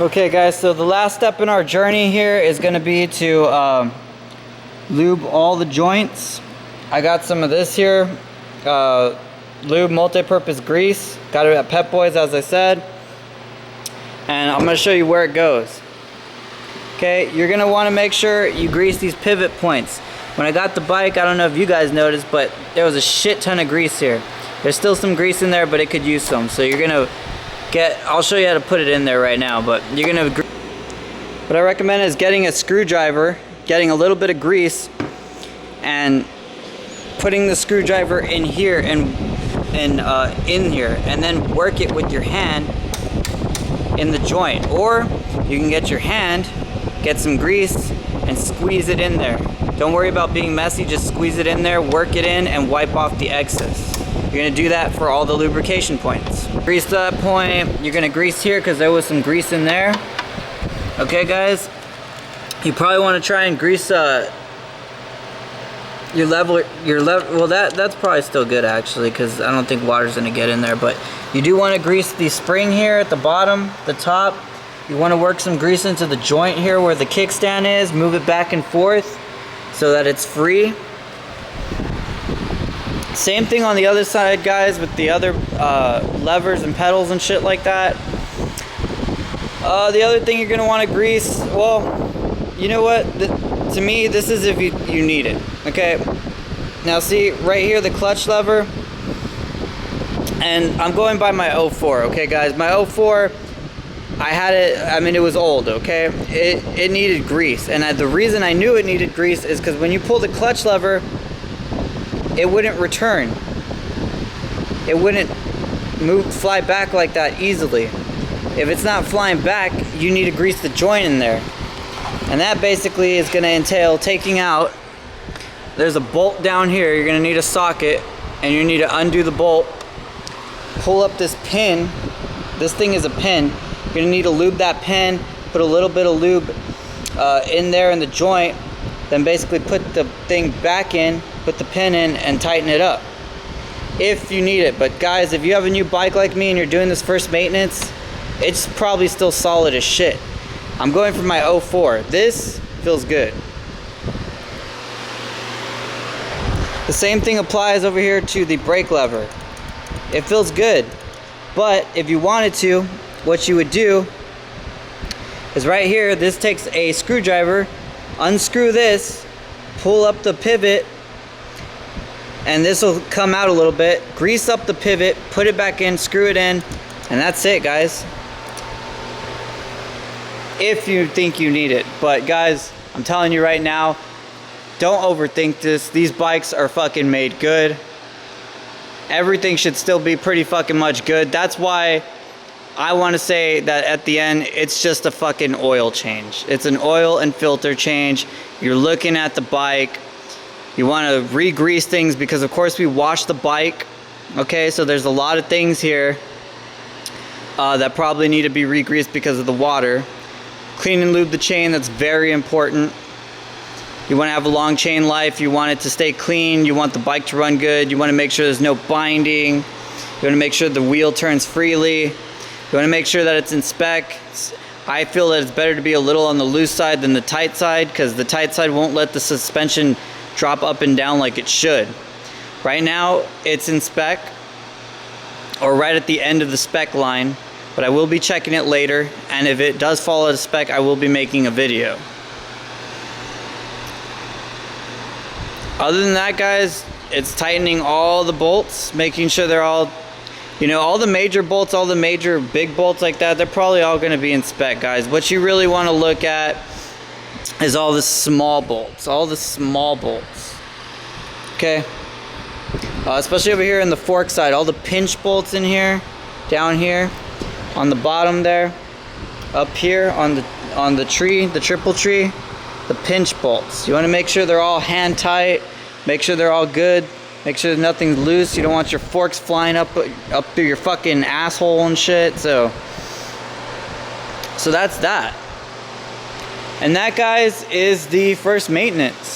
Okay guys, so the last step in our journey here is going to be to lube all the joints. I got some of this here, lube multi-purpose grease. Got it at Pep Boys, as I said. And I'm going to show you where it goes. Okay, you're going to want to make sure you grease these pivot points. When I got the bike, I don't know if you guys noticed, but there was a shit ton of grease here. There's still some grease in there, but it could use some. So you're going to I'll show you how to put it in there right now, but you're going to, what I recommend is getting a screwdriver, getting a little bit of grease, and putting the screwdriver in here and in here, and then work it with your hand in the joint. Or you can get your hand, get some grease, and squeeze it in there. Don't worry about being messy, just squeeze it in there, work it in, and wipe off the excess. You're gonna do that for all the lubrication points. Grease that point. You're gonna grease here because there was some grease in there. Okay guys, you probably want to try and grease your level, well that's probably still good actually, because I don't think water's gonna get in there, but you do want to grease the spring here at the bottom, the top. You want to work some grease into the joint here where the kickstand is, move it back and forth so that it's free. Same thing on the other side, guys, with the other levers and pedals and shit like that. The other thing you're going to want to grease, well, you know what? To me, this is if you need it. Okay. Now see, right here, the clutch lever. And I'm going by my 04, okay, guys? My 04, I had it, I mean, it was old, okay? It needed grease. And the reason I knew it needed grease is because when you pull the clutch lever, it wouldn't return. It wouldn't fly back like that easily. If it's not flying back, you need to grease the joint in there. And that basically is going to entail taking out, there's a bolt down here, you're going to need a socket, and you need to undo the bolt, pull up this pin. This thing is a pin. You're going to need to lube that pin, put a little bit of lube in there in the joint, then basically put the thing back in, put the pin in, and tighten it up if you need it. But guys, if you have a new bike like me and you're doing this first maintenance, it's probably still solid as shit. I'm going for my 04. This feels good. The same thing applies over here to the brake lever. It feels good, but if you wanted to, what you would do is right here, this takes a screwdriver, unscrew this, pull up the pivot, and this will come out a little bit, grease up the pivot, put it back in, screw it in, and that's it, guys. If you think you need it. But guys, I'm telling you right now, don't overthink this. These bikes are fucking made good. Everything should still be pretty fucking much good. That's why I want to say that at the end, it's just a fucking oil change. It's an oil and filter change. You're looking at the bike. You want to re-grease things because of course we wash the bike. Okay, so there's a lot of things here that probably need to be re-greased because of the water. Clean and lube the chain, that's very important. You want to have a long chain life. You want it to stay clean. You want the bike to run good. You want to make sure there's no binding. You want to make sure the wheel turns freely. You want to make sure that it's in spec. I feel that it's better to be a little on the loose side than the tight side, because the tight side won't let the suspension drop up and down like it should. Right now, it's in spec, or right at the end of the spec line, but I will be checking it later, and if it does fall out of spec, I will be making a video. Other than that, guys, it's tightening all the bolts, making sure they're all, you know, all the major bolts, all the major big bolts like that, they're probably all going to be in spec, guys. What you really want to look at is all the small bolts, okay? Especially over here in the fork side, all the pinch bolts in here, down here, on the bottom there, up here on the tree, the triple tree, the pinch bolts. You want to make sure they're all hand tight, make sure they're all good, make sure nothing's loose. You don't want your forks flying up through your fucking asshole and shit. So that's that. And that, guys, is the first maintenance.